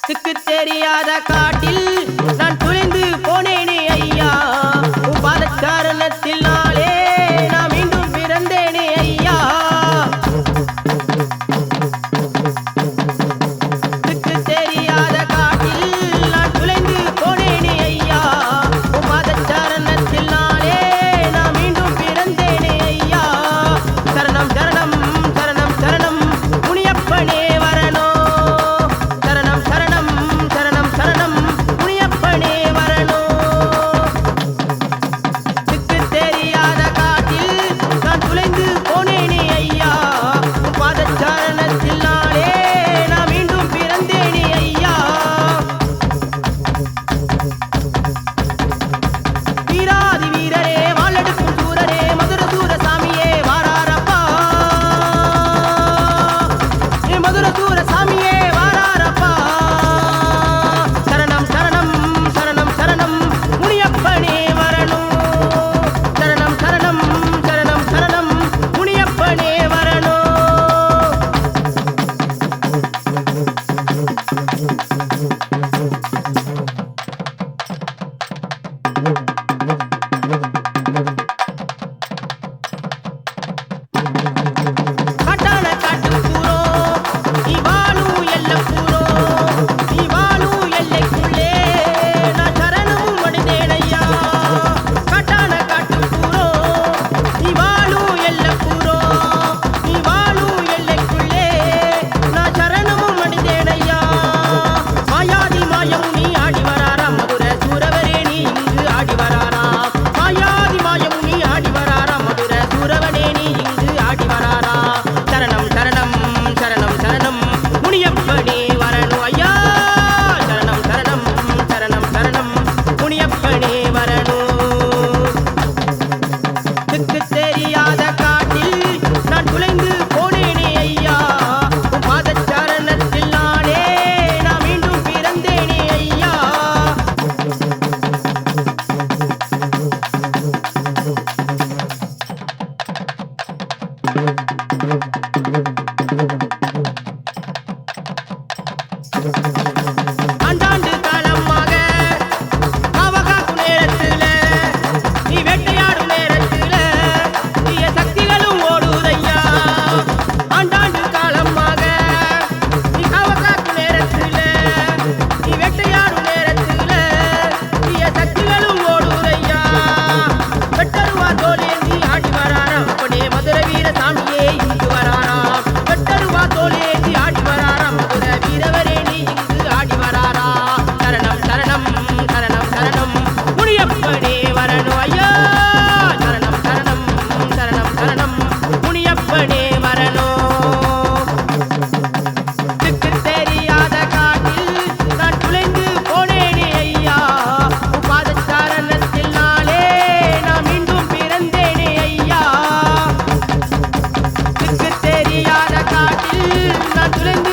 திக்கு தெரியாத காட்டில் நான் துளைந்து போனேனே ஐயா. பாதச்சாரணத்தில் நாளே நான் மீண்டும் பிறந்தேனே ஐயா. திக்கு தெரியாத காட்டில் நான் துளைந்து போனேனே ஐயா. பாதச்சாரணத்தில் நாளே நான் மீண்டும் பிறந்தேனே ஐயா. சரணம் சரணம் சரணம் சரணம் முனியப்பனே வரணும். சரணம் சரணம் சரணம் சரணம் முனியப்பனே வரணும். திக்கு தெரியாத காட்டில் நான் துளைந்து போனேனே ஐயா. பாதச்சாரணத்தில் நாளே நான் மீண்டும் பிறந்தேனே ஐயா. வீராதி வீரரே வாளெடுக்கும் சூரரே மதுர சூர சாமியே வாராரப்பா. மதுர சூர சாமியே வாராரப்பா. சரணம் சரணம் சரணம் சரணம் முனியப்பனே வரணும். சரணம் சரணம் சரணம் சரணம் முனியப்பனே வரணும். காட்டான காட்டுக்கூரோ நீ வாழும் எல்லக்கூரோ. நீ வாழும் எல்லைக்குள்ளே நான் சரணமும் அடைந்தேனையா. காட்டான காட்டுக்கூரோ நீ வாழும் எல்லக்கூரோ. நீ வாழும் எல்லைக்குள்ளே நான் சரணமும் அடைந்தேனையா. மாயாதி மாயம் நீ ஆடி வராராம் மதுர சூரவரே நீ இங்கு ஆடி வராராம். மாயாதி மாயம் நீ ஆடி வராராம் மதுர சூரவனே நீ இங்கு ஆடி வராரா. சரணம் சரணம் சரணம் சரணம் முனியப்பனே வரணும் ஐயா. சரணம் சரணம் சரணம் சரணம் முனியப்பனே வரணும். திக்கு தெரியாத காட்டில் நான் துளைந்து போனேனே ஐயா. பாதச்சாரணத்தில் நானே நான் மீண்டும் பிறந்தேனே ஐயா. ஆண்டாண்டு காலமாக காவகாக்கும் நேரத்துல நீ வேட்டையாடும் நேரத்துல தீய சக்திகளும் ஓடுதையா. ஆண்டாண்டு காலமாக நீ காவகாக்கும் நேரத்துல நீ வேட்டையாடும் நேரத்துல தீய சக்திகளும் ஓடுதையா. வெட்டருவா தோலேந்தி ஆடி வராராம் அப்பனே மதுர வீர சாமியே இங்கு வராராம். வெட்டருவா தோலேந்தி ஆடி வராராம் மதுர வீரவரே நீ இங்கு ஆடி வராரா. சரணம் சரணம் சரணம் சரணம் முனியப்பனே வரணும் ஐயா. சரணம் சரணம் சரணம் சரணம் முனியப்பனே வரணும். திக்கு தெரியாத காட்டில் நான் துளைந்து போனேனே ஐயா. பாதச்சாரணத்தில் நாளே நான் மீண்டும் பிறந்தேனே ஐயா. திக்கு தெரியாத காட்டில் நான் துளைந்து